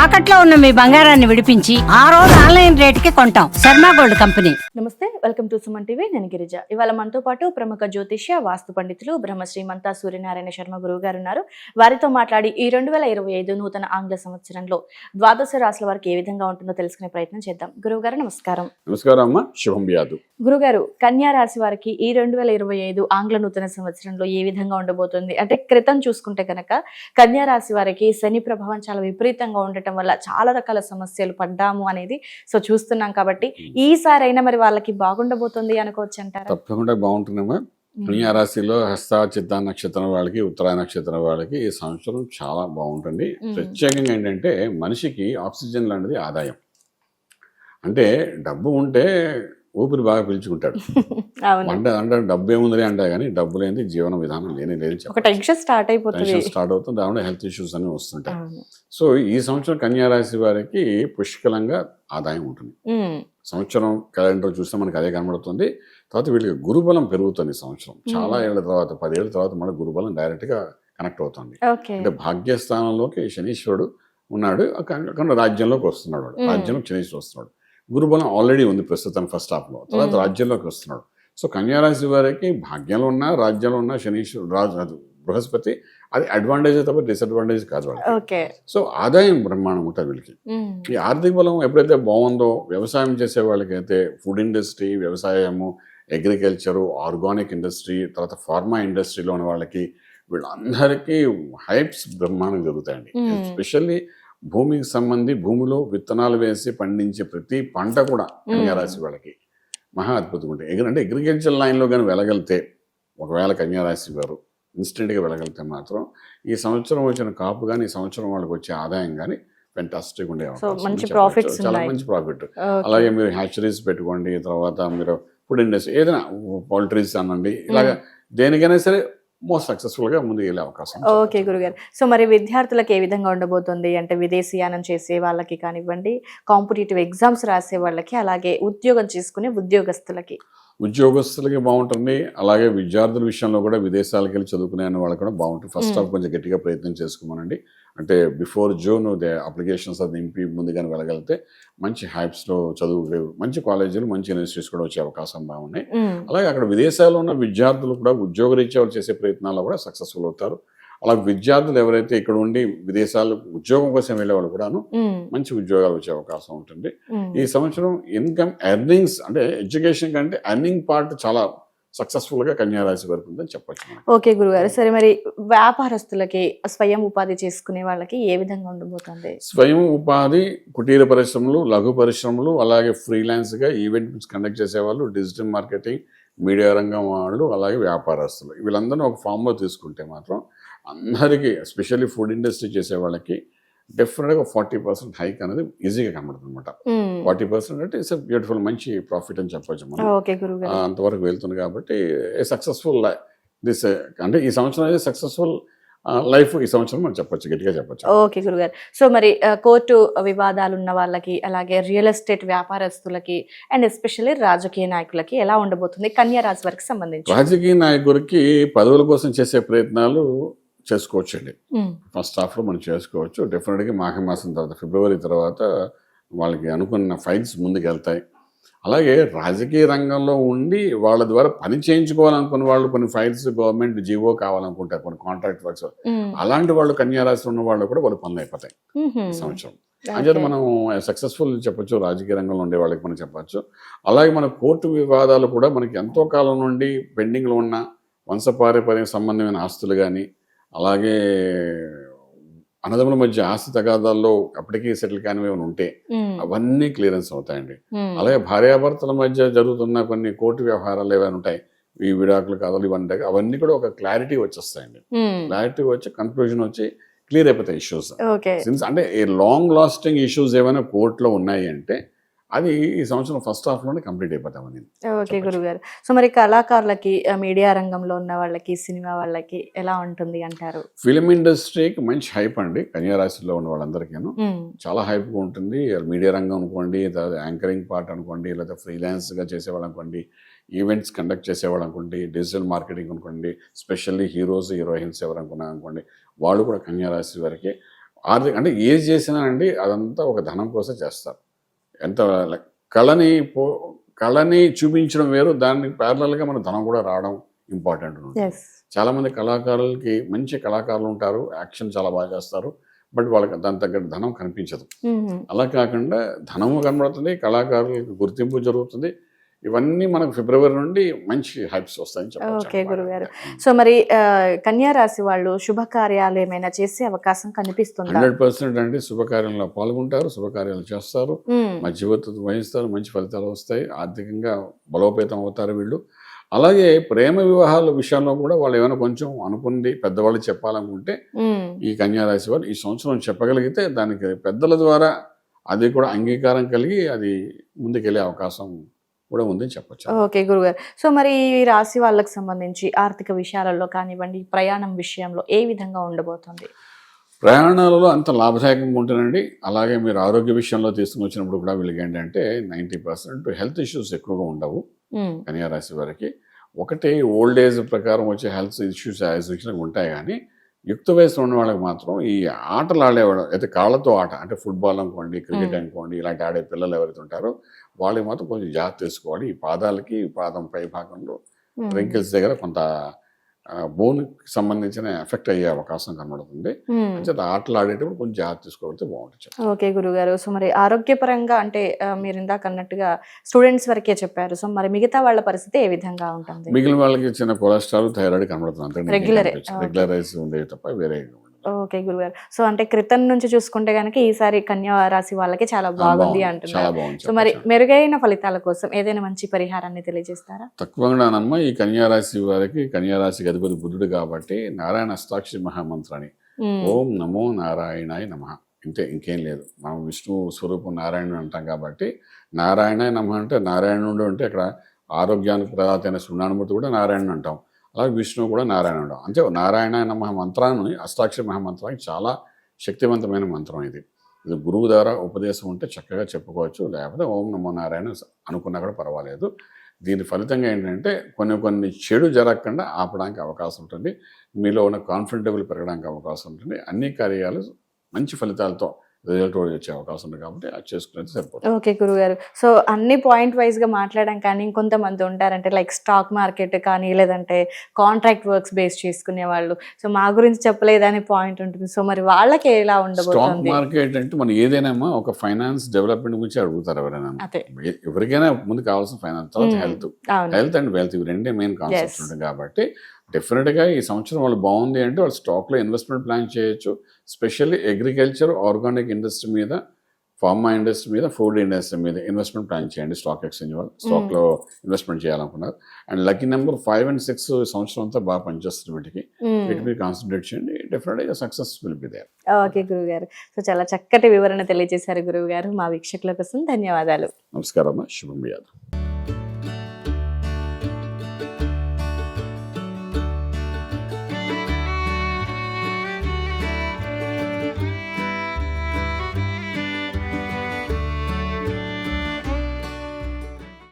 తాకట్లో ఉన్న మీ బంగారాన్ని విడిపించి ఆ రోజు ఆన్లైన్ రేటుకి కొంటాం. Sharma gold company. నమస్తే, వెల్కమ్ టు సుమన్ టీవీ. నేను గిరిజ. ఇవాళ మనతో పాటు ప్రముఖ జ్యోతిష్య వాస్తు పండితులు బ్రహ్మశ్రీమంతా సూర్యనారాయణ శర్మ గురువు గారు ఉన్నారు. వారితో మాట్లాడి ఈ 2025 నూతన ఆంగ్ల సంవత్సరంలో ద్వాదశ రాశుల వారికి ఏ విధంగా ఉంటుందో తెలుసుకునే ప్రయత్నం చేద్దాం. గురువు గారు నమస్కారం. నమస్కారం అమ్మా, శుభం వ్యాధు. గురుగారు, కన్యా రాశి వారికి ఈ 2025 ఆంగ్ల నూతన సంవత్సరంలో ఏ విధంగా ఉండబోతుంది అంటే, క్రితం చూసుకుంటే కనుక కన్యా రాశి వారికి శని ప్రభావం చాలా విపరీతంగా ఉండటం వల్ల చాలా రకాల సమస్యలు పడ్డాము అనేది చూస్తున్నాం. కాబట్టి ఈసారి అయినా మరి వాళ్ళకి బాగుండబోతుంది అనుకోవచ్చు అంటారా? తప్పకుండా బాగుంటుందమ్మా. కన్యా రాశిలో హస్త చిత్తా నక్షత్రం వాళ్ళకి, ఉత్తరాయణ నక్షత్రం వాళ్ళకి ఈ సంవత్సరం చాలా బాగుంటుంది. ప్రత్యేకంగా ఏంటంటే మనిషికి ఆక్సిజన్ లాంటిది ఆదాయం. అంటే డబ్బు ఉంటే ఊపిరి బాగా పీల్చుకుంటాడు. అంటే డబ్బు ఏముంది అంటే కానీ డబ్బు లేని జీవన విధానం లేదు. టెన్షన్ స్టార్ట్ అవుతుంది, దాని హెల్త్ ఇష్యూస్ అన్ని వస్తుంటాయి. సో ఈ సంవత్సరం కన్యా రాశి వారికి పుష్కలంగా ఆదాయం ఉంటుంది. సంవత్సరం క్యాలెండర్ చూస్తే మనకి అదే కనబడుతుంది. తర్వాత వీళ్ళకి గురుబలం పెరుగుతుంది. సంవత్సరం చాలా ఏళ్ల తర్వాత, 10 ఏళ్ళ తర్వాత మన గురుబలం డైరెక్ట్ గా కనెక్ట్ అవుతుంది. అంటే భాగ్యస్థానంలోకి శనీశ్వరుడు ఉన్నాడు, అక్కడ రాజ్యంలోకి వస్తున్నాడు. రాజ్యంలో శనీశ్వరుడు వస్తున్నాడు. గురుబలం ఆల్రెడీ ఉంది ప్రస్తుతం ఫస్ట్ హాఫ్ లో. తర్వాత రాజ్యంలోకి వస్తున్నాడు. సో కన్యా రాశి వారికి భాగ్యంలో ఉన్న, రాజ్యంలో ఉన్న శనీశ్వరుడు బృహస్పతి అది అడ్వాంటేజ్ తప్ప డిసడ్వాంటేజ్ కాదు వాళ్ళకి. సో ఆదాయం బ్రహ్మాండం ఉంటుంది వీళ్ళకి. ఈ ఆర్థిక బలం ఎప్పుడైతే బాగుందో, వ్యవసాయం చేసే వాళ్ళకైతే ఫుడ్ ఇండస్ట్రీ, వ్యవసాయము, అగ్రికల్చరు, ఆర్గానిక్ ఇండస్ట్రీ, తర్వాత ఫార్మా ఇండస్ట్రీలో ఉన్న వాళ్ళకి వీళ్ళందరికీ హైప్స్ బ్రహ్మాండం జరుగుతాయండి. ఎస్పెషల్లీ భూమికి సంబంధి భూమిలో విత్తనాలు వేసి పండించే ప్రతి పంట కూడా కన్యా రాశి వాళ్ళకి మహా అద్భుతంగా ఉంటాయి. అంటే అగ్రికల్చర్ లైన్లో కానీ వెళ్ళగలిగితే, ఒకవేళ కన్యా రాశి వారు ఇన్స్టెంట్గా వెళ్ళగలిగితే మాత్రం ఈ సంవత్సరం వచ్చిన కాపు కానీ, ఈ సంవత్సరం వాళ్ళకి వచ్చే ఆదాయం కానీ ఫెంటాస్టిక్ ఉండే చాలా మంచి ప్రాఫిట్. అలాగే మీరు హ్యాచరీస్ పెట్టుకోండి, తర్వాత మీరు ఫుడ్ ఇండస్ట్రీ ఏదైనా పౌల్ట్రీస్ అనండి, ఇలాగ దేనికైనా సరే మోస్ట్ సక్సెస్ఫుల్ గా ముందుకు వెళ్ళే అవకాశం. ఓకే గురుగారు. సో మరి విద్యార్థులకు ఏ విధంగా ఉండబోతుంది అంటే, విదేశీయానం చేసే వాళ్ళకి కానివ్వండి, కాంపిటేటివ్ ఎగ్జామ్స్ రాసే వాళ్ళకి, అలాగే ఉద్యోగం చేసుకునే ఉద్యోగస్తులకి బాగుంటుంది. అలాగే విద్యార్థుల విషయంలో కూడా విదేశాలకు వెళ్ళి చదువుకునే వాళ్ళకి కూడా బాగుంటుంది. ఫస్ట్ హాఫ్ కొంచెం గట్టిగా ప్రయత్నం చేసుకోమనండి. అంటే బిఫోర్ జూన్ అప్లికేషన్స్ అది నింపి ముందుగానే వెళ్ళగలిగితే మంచి హైప్స్లో చదువు, మంచి కాలేజీలు, మంచి యూనివర్సిటీస్ కూడా వచ్చే అవకాశం బాగున్నాయి. అలాగే అక్కడ విదేశాల్లో ఉన్న విద్యార్థులు కూడా ఉద్యోగరీత్యా చేసే ప్రయత్నాల్లో కూడా సక్సెస్ఫుల్ అవుతారు. అలా విద్యార్థులు ఎవరైతే ఇక్కడ ఉండి విదేశాలు ఉద్యోగం కోసం వెళ్ళే వాళ్ళు కూడాను మంచి ఉద్యోగాలు వచ్చే అవకాశం ఉంటుంది. ఈ సంవత్సరం ఇన్కమ్ ఎర్నింగ్స్ అంటే ఎడ్యుకేషన్ కంటే ఎర్నింగ్ పార్ట్ చాలా సక్సెస్ఫుల్ గా కన్యా రాశి వరకు ఉందని చెప్పొచ్చు. ఓకే గురుగారు. సరే మరి వ్యాపారస్తులకి, స్వయం ఉపాధి చేసుకునే వాళ్ళకి ఏ విధంగా ఉండబోతుంది? స్వయం ఉపాధి, కుటీర పరిశ్రమలు, లఘు పరిశ్రమలు, అలాగే ఫ్రీలాన్స్ గా ఈవెంట్స్ కండక్ట్ చేసేవాళ్ళు, డిజిటల్ మార్కెటింగ్, మీడియా రంగం వాళ్ళు, అలాగే వ్యాపారస్తులు, వీళ్ళందరూ ఒక ఫామ్ లో తీసుకుంటే మాత్రం అందరికీ, ఎస్పెషల్లీ ఫుడ్ ఇండస్ట్రీ చేసే వాళ్ళకి డెఫినెట్గా 40% హైక్ అనేది ఈజీగా కనబడుతుంది అనమాట. 40% అంటే ఇట్స్ బ్యూటిఫుల్, మంచి ప్రాఫిట్ అని చెప్పొచ్చు మనం. అంతవరకు వెళ్తుంది కాబట్టి సక్సెస్ఫుల్ దిస్ అంటే ఈ సంవత్సరం అనేది సక్సెస్ఫుల్ లైఫ్ ఈ సంవత్సరం మనం చెప్పొచ్చు, గట్టిగా చెప్పొచ్చు. ఓకే గురుగారు. సో మరి కోర్టు వివాదాలు ఉన్న వాళ్ళకి, అలాగే రియల్ ఎస్టేట్ వ్యాపారస్తులకి, అండ్ ఎస్పెషల్లీ రాజకీయ నాయకులకి ఎలా ఉండబోతుంది కన్యా రాశి వారికి సంబంధించి? రాజకీయ నాయకుడికి పదవుల కోసం చేసే ప్రయత్నాలు చేసుకోవచ్చండి. ఫస్ట్ హాఫ్ లో మనం చేసుకోవచ్చు. డెఫినెట్గా మాఘమాసం తర్వాత, ఫిబ్రవరి తర్వాత వాళ్ళకి అనుకున్న ఫైల్స్ ముందుకు వెళ్తాయి. అలాగే రాజకీయ రంగంలో ఉండి వాళ్ళ ద్వారా పని చేయించుకోవాలనుకున్న వాళ్ళు, కొన్ని ఫైల్స్ గవర్నమెంట్ జీవో కావాలనుకుంటారు, కొన్ని కాంట్రాక్ట్ వర్క్స్, అలాంటి వాళ్ళు కన్యా రాశిలో ఉన్న వాళ్ళు కూడా వాళ్ళు పనులు అయిపోతాయి ఈ సంవత్సరం. అంటే మనం సక్సెస్ఫుల్ చెప్పొచ్చు. రాజకీయ రంగంలో ఉండే వాళ్ళకి మనం చెప్పచ్చు. అలాగే మన కోర్టు వివాదాలు కూడా మనకి ఎంతో కాలం నుండి పెండింగ్లో ఉన్న వంశపారంపర్య సంబంధమైన ఆస్తులు కానీ, అలాగే అన్నదమ్ముల మధ్య ఆస్తి తగాదాల్లో అప్పటికీ సెటిల్ కానివి ఏమైనా ఉంటే అవన్నీ క్లియరెన్స్ అవుతాయండి. అలాగే భార్యాభర్తల మధ్య జరుగుతున్న కొన్ని కోర్టు వ్యవహారాలు ఏమైనా ఉంటాయి, ఈ విడాకులు కాదాలు ఇవన్నీ, అవన్నీ కూడా ఒక క్లారిటీ వచ్చేస్తాయండి. క్లారిటీ వచ్చి కన్క్లూజన్ వచ్చి క్లియర్ అయిపోతాయి ఇష్యూస్. అంటే లాంగ్ లాస్టింగ్ ఇష్యూస్ ఏమైనా కోర్టులో ఉన్నాయి అంటే అది ఈ సంవత్సరం ఫస్ట్ హాఫ్ లోనే కంప్లీట్ అయిపోతామని. ఓకే గురుగారు. సో మరి కళాకారులకి, మీడియా రంగంలో ఉన్న వాళ్ళకి, సినిమా వాళ్ళకి ఎలా ఉంటుంది అంటారు? ఫిలిం ఇండస్ట్రీకి మంచి హైప్ అండి. కన్యా రాశిలో ఉన్న వాళ్ళందరికీ చాలా హైప్ గా ఉంటుంది. మీడియా రంగం అనుకోండి, యాంకరింగ్ పార్ట్ అనుకోండి, లేదా ఫ్రీలాన్స్ గా చేసేవాళ్ళు అనుకోండి, ఈవెంట్స్ కండక్ట్ చేసేవాళ్ళు అనుకోండి, డిజిటల్ మార్కెటింగ్ అనుకోండి, స్పెషల్లీ హీరోస్, హీరోయిన్స్ ఎవరు అనుకున్నా అనుకోండి, వాళ్ళు కూడా కన్యా రాశి వారికి ఆర్థిక అంటే ఏది చేసినా అండి అదంతా ఒక ధనం కోసం చేస్తారు. ఎంత కళని కళని చూపించడం వేరు, దాన్ని ప్యారలల్గా మన ధనం కూడా రావడం ఇంపార్టెంట్ ఉంటుంది. చాలా మంది కళాకారులకి మంచి కళాకారులు ఉంటారు, యాక్షన్ చాలా బాగా చేస్తారు, బట్ వాళ్ళకి దాని తగ్గ ధనం కనిపించదు. అలా కాకుండా ధనము కనబడుతుంది, కళాకారులకు గుర్తింపు జరుగుతుంది. ఇవన్నీ మనకు ఫిబ్రవరి నుండి మంచి హైప్స్ వస్తాయని చెప్పొచ్చు. ఓకే గురుగారు. సో మరి కన్యా రాశి వాళ్ళు శుభకార్యాలు ఏమైనా చేసే అవకాశం కనిపిస్తుందా? 100% అండి. శుభకార్యంలో పాల్గొంటారు, శుభకార్యాలు చేస్తారు, మధ్యవర్తిత్వం వహిస్తారు, మంచి ఫలితాలు వస్తాయి, ఆర్థికంగా బలోపేతం అవుతారు వీళ్ళు. అలాగే ప్రేమ వివాహాల విషయంలో కూడా వాళ్ళు ఏమైనా కొంచెం అనుకుంది పెద్దవాళ్ళు చెప్పాలనుకుంటే ఈ కన్యా రాశి వాళ్ళు ఈ సంవత్సరం చెప్పగలిగితే దానికి పెద్దల ద్వారా అది కూడా అంగీకారం కలిగి అది ముందుకెళ్ళే అవకాశం కూడా ఉందని చెప్పొచ్చు. ఓకే గురుగారు. సో మరి ఈ రాశి వాళ్ళకి సంబంధించి ఆర్థిక విషయాలలో కానివ్వండి, ప్రయాణం విషయంలో ఏ విధంగా ఉండబోతుంది? ప్రయాణాలలో అంత లాభదాయకంగా ఉంటుందండి. అలాగే మీరు ఆరోగ్య విషయంలో తీసుకుని వచ్చినప్పుడు కూడా వీళ్ళకి ఏంటంటే 90% హెల్త్ ఇష్యూస్ ఎక్కువగా ఉండవు కన్యా రాశి వారికి. ఒకటి ఓల్డ్ ఏజ్ ప్రకారం వచ్చే హెల్త్ ఇష్యూస్ యాజ్ ఉంటాయి, కానీ యుక్త వయసులో ఉన్న వాళ్ళకి మాత్రం ఈ ఆటలు ఆడేవాడు అయితే కాళ్ళతో ఆట అంటే ఫుట్బాల్ అనుకోండి, క్రికెట్ అనుకోండి, ఇలాంటి ఆడే పిల్లలు ఎవరైతే ఉంటారో వాళ్ళకి మాత్రం కొంచెం జాగ్రత్త తీసుకోవాలి. ఈ పాదాలకి పాదం పై భాగంలో రింకిల్స్ దగ్గర కొంత బోన్కి సంబంధించిన ఎఫెక్ట్ అయ్యే అవకాశం కనబడుతుంది. అంటే ఆటలు ఆడేటప్పుడు కొంచెం జాగ్రత్త తీసుకోవడం బాగుంటుంది. ఓకే గురుగారు. సో మరి ఆరోగ్యపరంగా అంటే మీరు ఇందాక అన్నట్టుగా స్టూడెంట్స్ వరకే చెప్పారు, సో మరి మిగతా వాళ్ళ పరిస్థితి ఏ విధంగా ఉంటుంది? మిగిలిన వాళ్ళకి చిన్న కొలెస్ట్రాల్, థైరాయిడ్ కనబడుతుంది, రెగ్యులరైజ్ ఉండేవి తప్ప వేరే. ఓకే గురుగారు. సో అంటే క్రితం నుంచి చూసుకుంటే కనుక ఈసారి కన్యా రాశి వాళ్ళకి చాలా బాగుంది అంటున్నారు. సో మరి మెరుగైన ఫలితాల కోసం ఏదైనా మంచి పరిహారాన్ని తెలియజేస్తారా? తక్కువగానమ్మా ఈ కన్యా రాశి వారికి, కన్యా రాశికి అధిపతి బుధుడు కాబట్టి నారాయణ అష్టాక్షరి మహామంత్రాన్ని ఓం నమో నారాయణాయ నమః, ఇంకేం లేదు. మనం విష్ణు స్వరూపం నారాయణుడు అంటాం కాబట్టి నారాయణాయ నమః అంటే నారాయణుడు అంటే అక్కడ ఆరోగ్యానికి ప్రదాత అయిన సున్నానుమూర్తి కూడా నారాయణుడు అంటాం, అలాగే విష్ణువు కూడా నారాయణుడు. అంటే నారాయణ నమః మంత్రాన్ని అష్టాక్షరి మహామంత్రానికి చాలా శక్తివంతమైన మంత్రం ఇది. ఇది గురువు ద్వారా ఉపదేశం ఉంటే చక్కగా చెప్పుకోవచ్చు, లేకపోతే ఓం నమో నారాయణ అనుకున్నా కూడా పర్వాలేదు. దీని ఫలితంగా ఏంటంటే కొన్ని చెడు జరగకుండా ఆపడానికి అవకాశం ఉంటుంది, మీలో ఉన్న కాన్ఫిడెంటబుల్ పెరగడానికి అవకాశం ఉంటుంది, అన్ని కార్యాలు మంచి ఫలితాలతో రిజల్ట్ వచ్చే అవకాశం ఉంది కాబట్టి అది చేసుకునేది సరిపోతుంది. ఓకే గురుగారు. సో అన్ని పాయింట్ వైజ్ గా మాట్లాడడం, కానీ ఇంకొంతమంది ఉంటారంటే లైక్ స్టాక్ మార్కెట్ కానీ లేదంటే కాంట్రాక్ట్ వర్క్స్ బేస్ చేసుకునే వాళ్ళు, సో మా గురించి చెప్పలేదని పాయింట్ ఉంటుంది. సో మరి వాళ్ళకి ఎలా ఉండబోతుంది? స్టాక్ మార్కెట్ అంటే మనం ఏదైనా ఒక ఫైనాన్స్ డెవలప్మెంట్ గురించి అడుగుతారు ఎవరైనా. ఎవరికైనా ముందు కావాల్సిన ఫైనాన్స్, తర్వాత హెల్త్ అండ్ వెల్త్, ఇవి రెండే మెయిన్ కాన్సెప్ట్స్ ఉంటుంది. కాబట్టి డెఫినెట్గా ఈ సంవత్సరం వాళ్ళు బాగుంది అంటే వాళ్ళు స్టాక్లో ఇన్వెస్ట్మెంట్ ప్లాన్ చేయొచ్చు. స్పెషల్లీ అగ్రికల్చర్, ఆర్గానిక్ ఇండస్ట్రీ మీద, ఫార్మా ఇండస్ట్రీ మీద, ఫుడ్ ఇండస్ట్రీ మీద ఇన్వెస్ట్మెంట్ ప్లాన్ చేయండి. స్టాక్ ఎక్స్చేంజ్ వాళ్ళు స్టాక్లో ఇన్వెస్ట్మెంట్ చేయాలనుకున్నారు. అండ్ లక్కీ నెంబర్ 5 and 6 సంవత్సరం అంతా బాగా పనిచేస్తుంది. వీటి మీద కాన్సన్ట్రేట్ చేయండి, డెఫినెట్గా success will be there. Okay గురుగారు. సో చాలా చక్కటి వివరణ తెలియజేశారు గురువు గారు. మా వీక్షకుల కోసం ధన్యవాదాలు. నమస్కారం, శుభం.